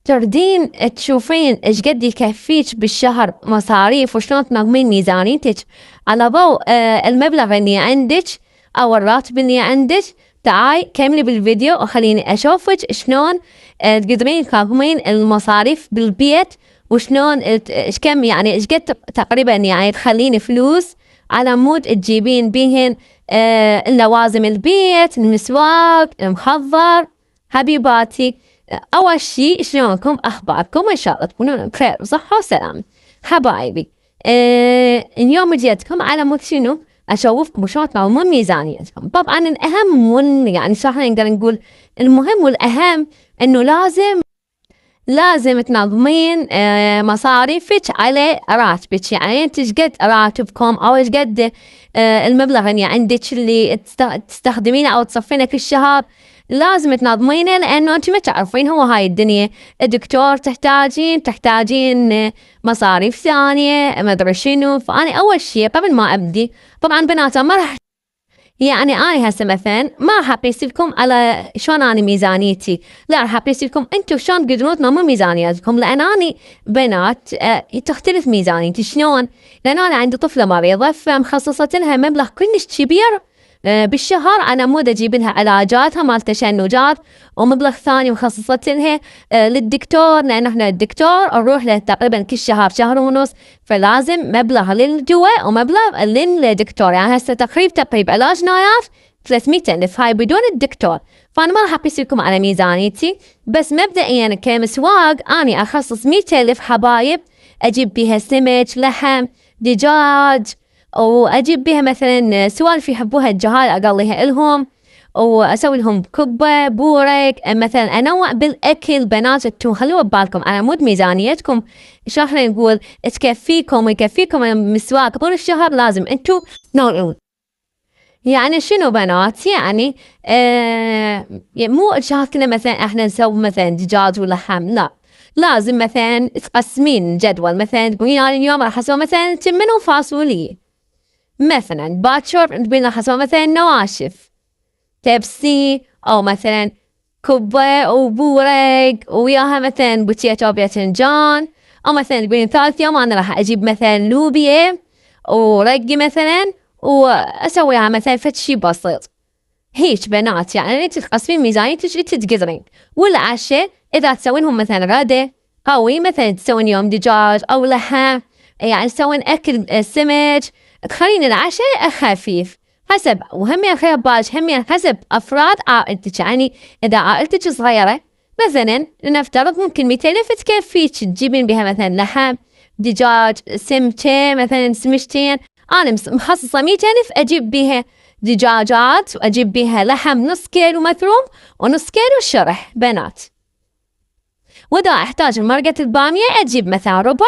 تردين تشوفين ايش قد يكفيك بالشهر مصاريف وشلون تنظمين ميزانيتك على ضوء المبلغ اللي عندك او الراتب اللي عندك. تعاي كملي بالفيديو وخليني اشوفك شلون تقدرين تنظمين المصاريف بالبيت، وشلون ايش كم يعني ايش قد تقريبا يعني تخلين فلوس على مود تجيبين بيهن لوازم البيت، المسواق، المخضر. حبيباتي، أول شيء شلونكم؟ أخباركم؟ إن شاء الله تكونون بخير وصحة وسلام. حبايبي، اليوم جيتكم على مود شنو؟ أشوفكم شلون تنظمون ميزانيتكم. طبعا الأهم يعني صراحة نقدر نقول المهم والأهم إنه لازم تنظمين مصاريفك على راتبك. يعني انت ايش قد راتبكم او ايش قد المبلغ اللي عندك اللي تستخدمينه او تصفينه كل شهر، لازم تنظمينه، لانه انت ما تعرفين هو هاي الدنيا الدكتور تحتاجين مصاريف ثانية ما ادري شنو. فأنا اول شيء قبل ما ابدي، طبعا بنات ما راح يعني أنا هسه مثلا ما راح أقيسلكم على شلون أنا ميزانيتي، لا راح أقيسلكم أنتم شلون تقدرون تنظمون ميزانيتكم، لأن أنا بنات تختلف ميزانيتي. شلون؟ لأن أنا عندي طفلة مريضة فمخصصت لها مبلغ كلش كبير بالشهر على مود أجيب لها علاجاتها مال تشنجات، ومبلغ ثاني مخصصت لها للدكتور، لأن احنا الدكتور نروح له تقريبا كل شهر ونص، فلازم مبلغ للدواء ومبلغ للدكتور. يعني هسه تقريب علاج نايف 300,000 هاي بدون الدكتور. فأنا ما راح أقيس لكم على ميزانيتي، بس مبدئيا كمسواق أنا أخصص 100,000 حبايب أجيب بيها سمك، لحم، دجاج، وأجيب بها مثلا سوالف يحبوها الجهال أقليها لهم، وأسوي لهم كبة بورك. مثلا أنوع بالأكل. بنات انتو خلوا ببالكم على مود ميزانيتكم شو راح نقول تكفيكم ويكفيكم المسواق طول الشهر، لازم انتو تنوعون. يعني شنو بنات؟ يعني مو الشهر كله مثلا احنا نسوي مثلا دجاج ولحم، لا، لازم مثلا تقسمين جدول. مثلا تقولين أنا اليوم راح أسوي مثلا تمن وفاصولية، مثلا باكر تبين راح أسوي مثلا نواشف تبسي، أو مثلا كبة وبورق وياها مثلا بوتيتو باذنجان، أو مثلا تبين ثالث يوم أنا راح أجيب مثلا لوبيا ورقي مثلا وأسويها مثلا فتشي بسيط. هيك بنات يعني انت تقسمين ميزانيتك انت تقدرين. والعشاء إذا تسوينهم مثلا غدا قوي، مثلا تسوين يوم دجاج أو لحم، يعني تسوين أكل سمك، تخلين العشاء خفيف حسب. وهم خلي بالك هم حسب أفراد عائلتك. يعني إذا عائلتك صغيرة مثلا نفترض ممكن 200,000 تكفيك تجيبين بها مثلا لحم، دجاج، سمكة مثلا سمشتين. أنا مخصصة 100,000 أجيب بها دجاجات وأجيب بها لحم نص كيلو مثروم ونص كيلو شرح بنات. وإذا أحتاج مرقة البامية أجيب مثلا ربع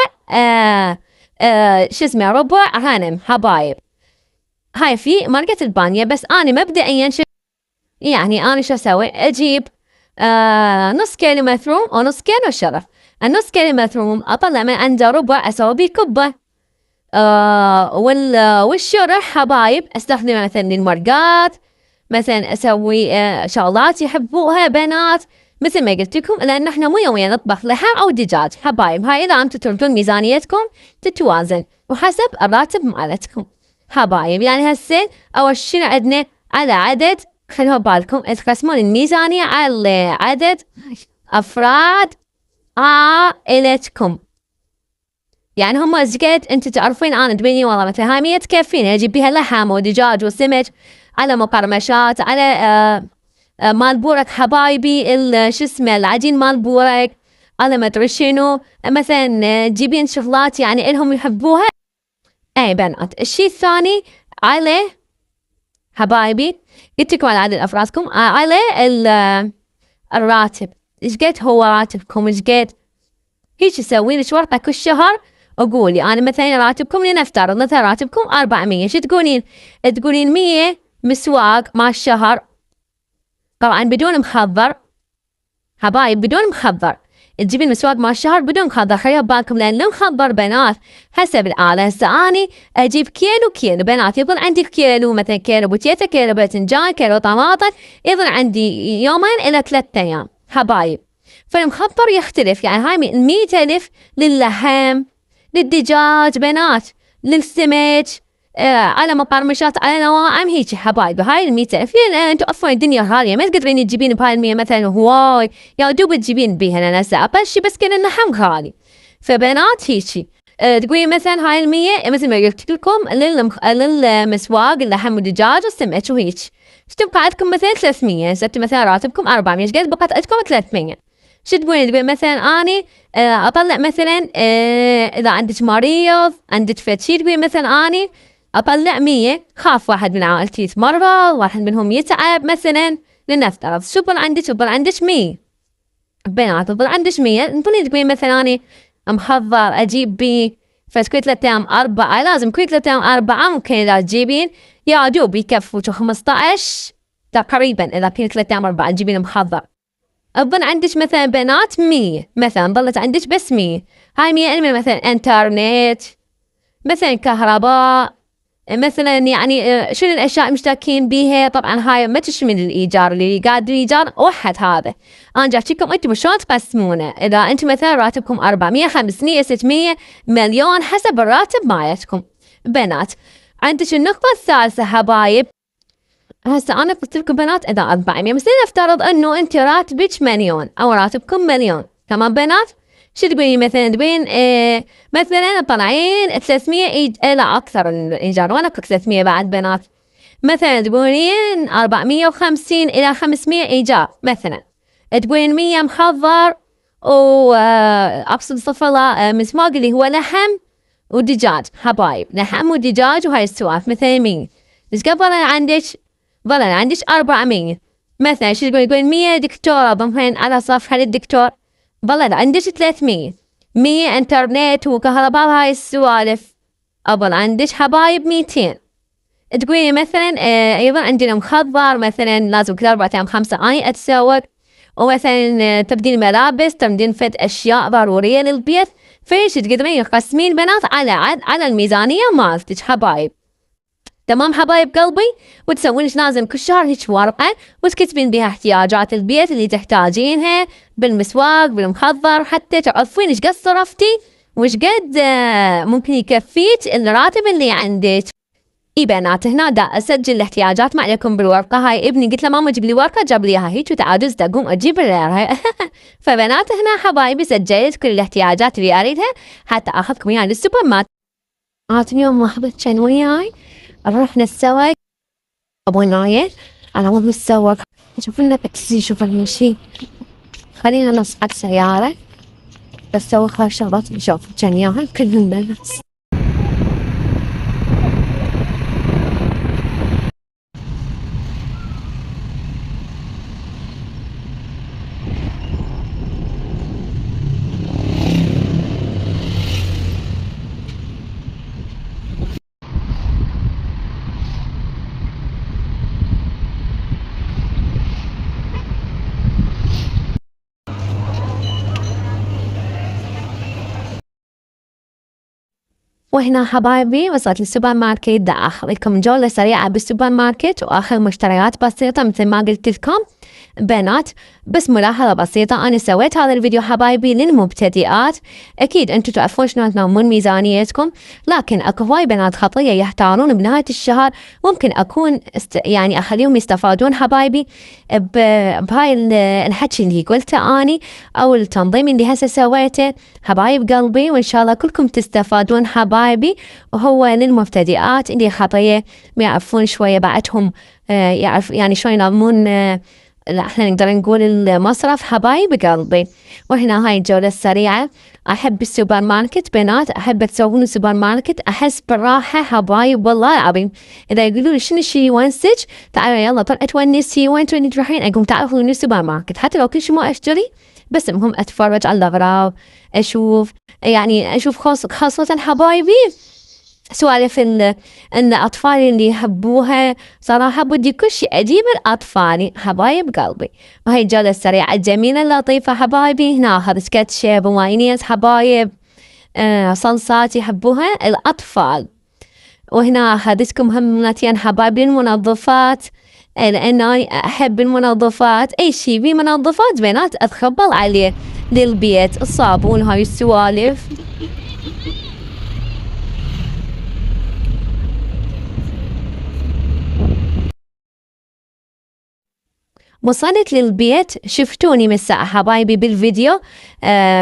شو اسمه ربع غنم حبايب. هاي في مرقة البامية. بس أنا مبدئيا يعني أنا شو أسوي؟ أجيب نص كيلو مثروم ونص كيلو شرف. النص كيلو مثروم أطلع من عنده ربع أسوي بيه كبة. والشرح حبايب استخدمه مثلا للمرقات، مثلا اسوي شغلات يحبوها بنات مثل ما قلت لكم، لان احنا مو يوميا نطبخ لحم او دجاج حبايب. هاي اذا انتم تردون ميزانيتكم تتوازن وحسب الراتب مالتكم حبايب. يعني هسه اول شيء عندنا على عدد، خلوا بالكم تقسمون الميزانية على عدد افراد عائلتكم. يعني هم زقت انت تعرفين انا تبيني والله مثلا هاي 100 تكفيني اجيب بيها لحم ودجاج وسمك على مقرمشات على مال بورك حبايبي شو اسمه العجين مال بورك على ما ادري شنو، مثلا تجيبين شغلات يعني الهم يحبوها. اي بنات. الشيء الثاني على حبايبي قلت لكم على عدد افرادكم على الراتب. ايش قد هو راتبكم؟ ايش قد هيك تسوين لك ورقه كل شهر وقولي أنا مثلا راتبكم لنفترض مثلا راتبكم 400، شو تقولين؟ تقولين 100 مسواق مع الشهر، طبعا بدون مخضر حبايب، بدون مخضر. تجيبين مسواق مع الشهر بدون مخضر. خليها ببالكم لأن المخضر بنات حسب الآلة. هسه أني أجيب كيلو بنات، يظل عندي كيلو مثلا كيلو بوتيتا، كيلو باذنجان، كيلو طماطم، يظل عندي يومين إلى 3 أيام حبايب. فالمخبر يختلف، يعني هاي 100,000 للحم، للدجاج بنات، للسمك، على مقرمشات، على نواعم، هيك حبايب. هاي 100,000 لأن انتو اصلا الدنيا غالية، ما تقدرين تجيبين بهاي 100 مثلا هواي، يا دوب تجيبين بيها لأن هسه أقل شي بس كان اللحم غالي. فبنات هيجي تقولي مثلا هاي 100 مثل ما قلت لكم للمسواق، اللحم والدجاج والسمك وهيك، تبقى عندكم مثلا 300. هسه مثلا راتبكم 400، ايش قد بقت عندكم 300. شو تقولين مثلا اني اطلع مثلا اذا عندك مريض، عندك فد شي، تقولي مثلا اني اطلع 100، خاف واحد من عائلتي يتمرض، واحد منهم يتعب مثلا، لنفترض شو بضل عندك؟ بضل عندك 100 بنات، بضل عندك 100. تقولين مثلا اني محضر اجيب بي فد كل 3 ايام 4، لازم كل 3 ايام 4 ممكن اذا تجيبين يا دوب يكفوا 15 تقريبا، اذا كل 3 ايام 4 تجيبين محضر. أظن عندك مثلا بنات 100 مثلا، ظلت عندك بس 100. هاي 100 مثلا انترنت، مثلا كهرباء، مثلا يعني شنو الاشياء مشتركين بيها. طبعا هاي ما تشمل الايجار، اللي قاعد الايجار واحد. هذا انا جايبكم انتم شلون تقسمونه. اذا انتم مثلا راتبكم 400 500 600 مليون حسب الراتب مالتكم بنات. عندك النقطة الثالثة حبايب، هسه انا قلت لكم بنات اذا 400، بس نفترض انه انت راتبك مليون او راتبكم مليون كمان بنات. شو تقولين مثلا؟ تقولين مثلا طالعين 300 لا اكثر الايجار، وانا 300 بعد بنات. مثلا تقولين 450 الى 500 ايجار مثلا، تقولين 100 محضر وابسط صفر مسماق اللي هو لحم ودجاج حبايب، لحم ودجاج وهاي السوالف مثلا 100. بس قبل عندك ظل عندك 400 مثلا. شو تقول 100 دكتورة ضمن على صفحة للدكتور، ظل عندك 300. 100 انترنت وكهرباء هاي السوالف، أظل عندك حبايب 200. تقولي مثلا أيضا عندنا مخضر مثلا لازم كل 4 أيام 5 أني أتسوق، ومثلا تبديل ملابس، تبديل فد أشياء ضرورية للبيت. فايش تقدرين تقسمين بنات على الميزانية مالتك حبايب. تمام حبايب قلبي. وتسوين ايش لازم كل شهر هيك ورقة، وتكتبين بها احتياجات البيت اللي تحتاجينها بالمسواق بالمخضر، حتى تعرفين ايش قد صرفتي وايش قد ممكن يكفيك الراتب اللي عندك. اي بنات هنا دا اسجل الاحتياجات ما عليكم بالورقة. هاي ابني قلت له ماما جيب لي ورقة، جاب لي اياها هيك وتعادز اقوم اجيب لها. فبنات هنا حبايبي سجلت كل الاحتياجات اللي اريدها حتى اخذكم اياها للسوبر ماركت. اليوم واحدة كان وياي رحنا السوق ابو نايل على مود السوق، شوف لنا تاكسي، شوف لنا شي، خلينا نصعد سيارة بس سوي خاش شغلات نشوف كان ياهل كل الناس. وهنا حبايبي وصلت للسوبر ماركت، دا اخذ لكم جولة سريعة بالسوبر ماركت واخر مشتريات بسيطة مثل ما قلت لكم بنات. بس ملاحظة بسيطة، أنا سويت هذا الفيديو حبايبي للمبتدئات. أكيد أنتوا تعرفون شلون تنظمون ميزانيتكم، لكن أكو هواي بنات خطية يحتارون بنهاية الشهر. ممكن أكون يعني أخليهم يستفادون حبايبي بهاي الحكي اللي قلته أني أو التنظيم اللي هسه سويته حبايب قلبي، وإن شاء الله كلكم تستفادون حبايبي. وهو للمبتدئات اللي خطية ما يعرفون شوية بعدهم يعرف يعني شلون ينظمون احنا نقدر نقول المصرف حبايب قلبي. وهنا هاي الجولة السريعة. أحب السوبر ماركت بنات، أحب تسوون السوبر ماركت، أحس بالراحة حبايب والله العظيم. إذا يقولوا لي شنو الشي يونسك، تعالوا يلا طلعت تونسي وين تروحين، أقوم تعالوا السوبر ماركت حتى لو كل شي ما أشتري، بس المهم أتفرج على الأغراض، أشوف يعني أشوف خاصة حبايبي سوالف ان الاطفال اللي يحبوها. صراحة بدي كل شيء اجيب الاطفال حبايب قلبي. وهي الجولة السريعة الجميلة اللطيفة حبايبي. هنا اخذ كاتشب ومايونيز حبايب، صلصات يحبوها الاطفال. وهنا اخذتكم همتين حبايبي المنظفات، لأن أنا أحب المنظفات، أي شي في منظفات بنات أتخبل عليه للبيت، الصابون هاي السوالف. وصلت للبيت، شفتوني من ساعة حبايبي بالفيديو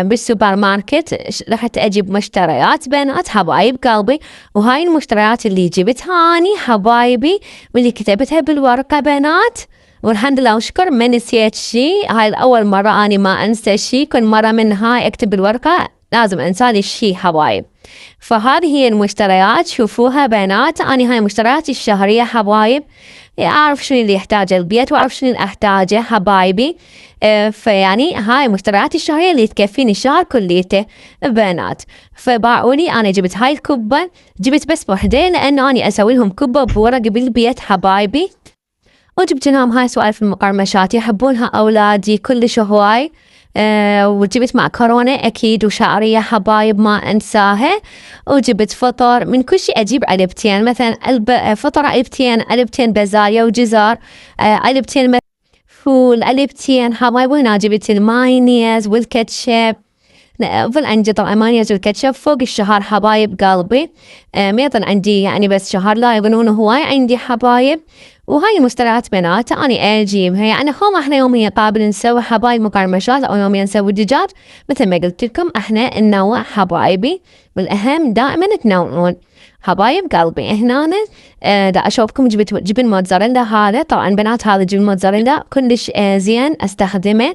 بالسوبر ماركت، رحت أجيب مشتريات بنات حبايب قلبي. وهاي المشتريات اللي جبتها أني حبايبي واللي كتبتها بالورقة بنات، والحمد لله وشكر ما نسيت شي. هاي الأول مرة أني ما أنسى شي، كل مرة من هاي أكتب بالورقة لازم أنسالي شي حبايب. فهذه هي المشتريات، شوفوها بنات. أني هاي مشترياتي الشهرية حبايب، أعرف شنو اللي يحتاجه البيت وأعرف شنو اللي أحتاجه حبايبي. فيعني هاي مشترياتي الشهرية اللي تكفيني الشهر كليته بنات. فباعولي أنا جبت هاي الكبة، جبت بس وحدين لأنه أنا أسوي لهم كبة بورق بالبيت حبايبي. وجبت لهم هاي سوالف المقرمشات يحبونها أولادي كلش هواي. وجبت معكرونة أكيد وشعرية حبايب ما أنساها. وجبت فطر من كل شيء، أجيب علبتين مثلا فطر علبتين بازاليا وجزر، علبتين فول، علبتين حبايب. وهنا جبت المايونيز والكاتشب، ظل عندي طبعا مايونيز والكاتشب فوق الشهر حبايب قلبي. ما يظل عندي يعني بس شهر، لا يظنون هواي عندي حبايب. وهاي المشتريات بنات أنا أجيبها، يعني هم إحنا يوميا قابل نسوي حبايب مقرمشات أو يوميا نسوي دجاج. مثل ما قلت لكم إحنا ننوع حبايبي، والأهم دائما تنوعون حبايب قلبي. هنا دا أشوفكم جبت جبن موتزاريلا. هذا طبعا بنات هذا جبن موتزاريلا كلش زين أستخدمه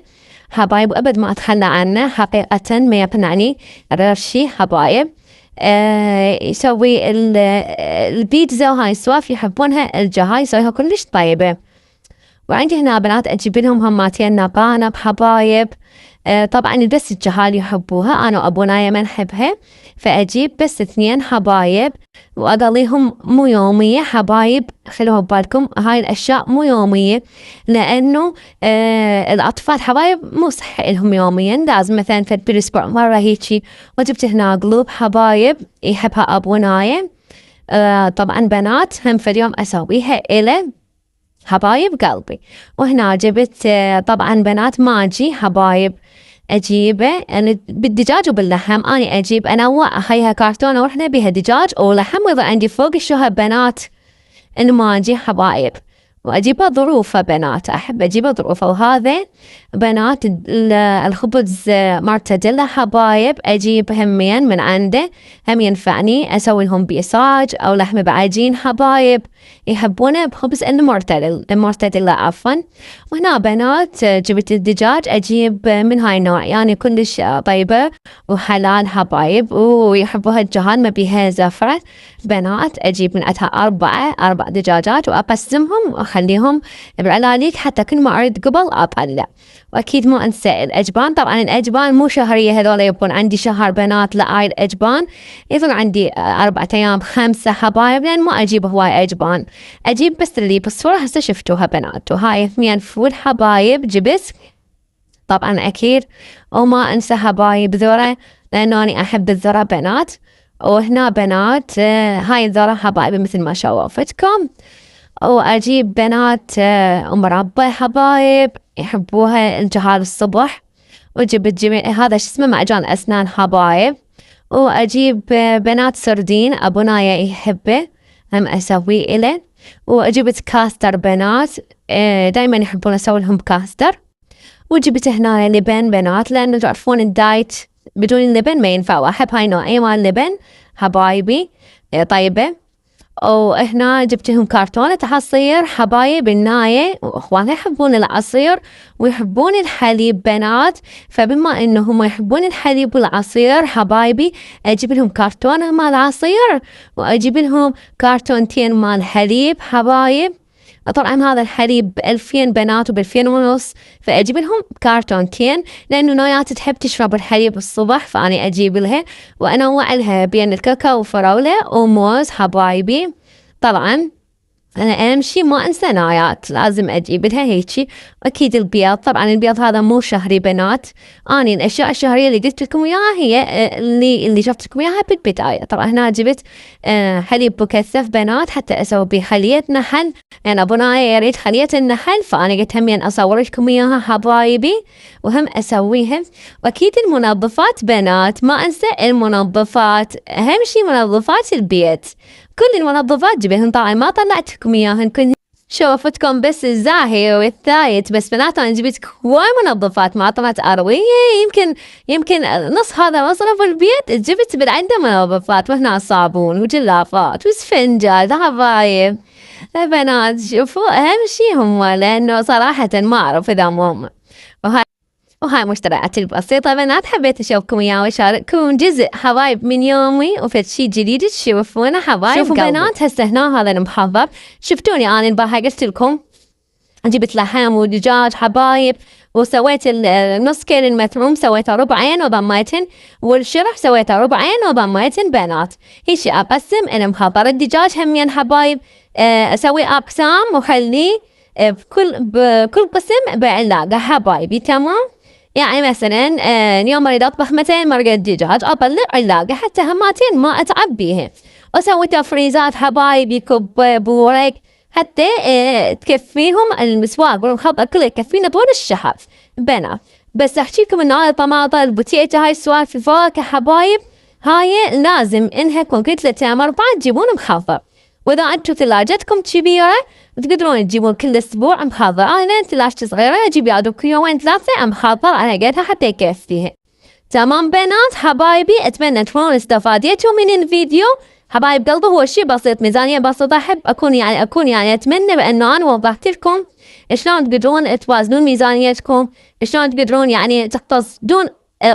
حبايب وأبد ما أتخلى عنه حقيقة، ما يقنعني غير شي حبايب. يسوي البيتزا وهاي السوالف يحبونها، الجهاي يسويها كلش طيبة. وعندي هنا بنات أجيب لهم هماتين نقانب حبايب. طبعا بس الجهال يحبوها، أنا وأبونا ما نحبها، فأجيب بس 2 حبايب وأقليهم مو يومية حبايب. خلوها ببالكم هاي الأشياء مو يومية، لأنه الأطفال حبايب مو صح لهم يوميا، لازم مثلا في بالأسبوع مرة هيجي. وجبت هنا قلوب حبايب يحبها أبونايا. طبعا بنات هم في اليوم أسويها إلى حبايب قلبي. وهنا جبت طبعا بنات ماجي حبايب أجيبه أنا بالدجاج وباللحم. أنا أجيب أنوع، هيها كارتونة ورحنا بها دجاج ولحم، ويظل عندي فوق الشهب بنات الماجي حبايب. وأجيبها ظروفه بنات، أحب أجيبها ظروفه. وهذا بنات الخبز مارتديلا حبايب، أجيب همين من عنده، هم ينفعني أسوي لهم بيساج أو لحمة بعجين حبايب يحبونه بخبز المارتديلا عفوا. وهنا بنات جبت الدجاج، أجيب من هاي النوع يعني كلش طيبة وحلال حبايب ويحبوها الجهال ما بيها زفرة بنات. أجيب من عندها 4 دجاجات وأقسمهم وأخليهم بالعلاليك حتى كل ما أريد قبل أطلع. وأكيد مو أنسى الأجبان، طبعا الأجبان مو شهرية، هذول يبقون عندي شهر بنات. لا هاي الأجبان يظل عندي 4 أيام 5 حبايب، لأن ما أجيب هواي أجبان، أجيب بس اللي بالصورة هسه شفتوها بنات. وهاي 2 فول حبايب جبت طبعا أكيد. وما أنسى حبايب ذرة، لأنه أنا أحب الذرة بنات. وهنا بنات هاي الذرة حبايب مثل ما شوفتكم. وأجيب بنات مربى حبايب يحبوها الجهال الصبح. وجبت هذا شو اسمه معجون أسنان حبايب. وأجيب بنات سردين أبونايا يحبه هم أسويه إله. وجبت كاستر بنات، دايما يحبون أسوي لهم كاستر. وجبت هنا لبن بنات، لأنه تعرفون الدايت بدون اللبن ما ينفع، وأحب هاي نوعية مال اللبن حبايبي طيبة. وهنا جبت لهم كرتونة عصير حبايب الناية، وإخوانها يحبون العصير ويحبون الحليب بنات. فبما إنهم يحبون الحليب والعصير حبايبي أجيب لهم كرتونة مال عصير وأجيب لهم كرتونتين مال حليب حبايب. طبعا هذا الحليب ب2000 بنات وب2500، فأجيب لهم كرتونتين، لأنه نايات تحب تشرب الحليب الصبح، فأنا أجيب لها وأنوع لها بين الكاكاو وفراولة وموز حبايبي. طبعا أنا أهم شي ما أنسى نايات لازم أجيب لها هيجي. أكيد البيض، طبعا البيض هذا مو شهري بنات. أني الأشياء الشهرية اللي قلت لكم إياها هي اللي جبت لكم إياها بالبداية. طبعا هنا جبت حليب مكثف بنات حتى أسوي به خلية نحل. يعني أبو نايا يريد خلية النحل، فأنا قلت همين أصور لكم إياها حبايبي وهم أسويها. وأكيد المنظفات بنات ما أنسى المنظفات، أهم شي منظفات البيت. كل المنظفات جبتهم، طبعا ما طلعت لكم اياهن، كنت شوفتكم بس الزاهي والثايت بس. بنات انا جبت هواي منظفات ما طلعت ارويه، يمكن نص هذا مصرف البيت جبت بالعنده منظفات، وهنا صابون وجلافات وسفنجات حبايب. بنات شوفوا اهم شي هم، لانه صراحة ما اعرف اذا هم. وهاي مشتريات البسيطة بنات، حبيت أشوفكم إياه وأشارككم جزء حبايب من يومي وفي شي جديد تشوفونه حبايب. شوفوا بنات هسه هنا هذا المحضر، شفتوني أنا البارحة قلت لكم جبت لحم ودجاج حبايب، وسويت النص كيل المثروم سويته ربعين وضميتهن، والشرح سويته ربعين وضميتهن بنات. هيشي أقسم المحضر الدجاج همين حبايب، أسوي أقسام وخليه بكل قسم بعلاقة حبايبي. تمام؟ يعني مثلا اليوم اريد اطبخ 200 مرقة دجاج، اطلع علاقة حتى هماتين ما اتعب بيها، واسوي تفريزات حبايبي كب بورك حتى تكفيهم المسواق والمخبط كله يكفينا طول الشهر بنا. بس احكي لكم انه هاي الطماطم البوتيتا هاي السوالف الفواكه حبايب هاي لازم انها كون كتلة 4 تجيبون محضر. واذا انتم ثلاجتكم كبيرة تقدرون تجيبون كل اسبوع محضر. انا ثلاجتي صغيرة اجيب يا دوب يومين 3 محضر على قدها حتى يكفيها. تمام بنات حبايبي، اتمنى تكونوا استفاديتوا من الفيديو حبايب قلبي. هو شيء بسيط، ميزانية بسيطة، احب اكون يعني اتمنى بانه انا وضحت لكم شلون تقدرون توازنون ميزانيتكم، شلون تقدرون يعني تقتصدون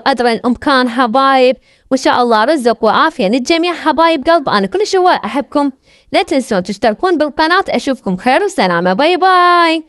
قدر الامكان حبايب. وان شاء الله رزق وعافية للجميع حبايب قلب. انا كل شوي احبكم، لا تنسون تشتركون بالقناة. اشوفكم خير وسلامة، باي باي.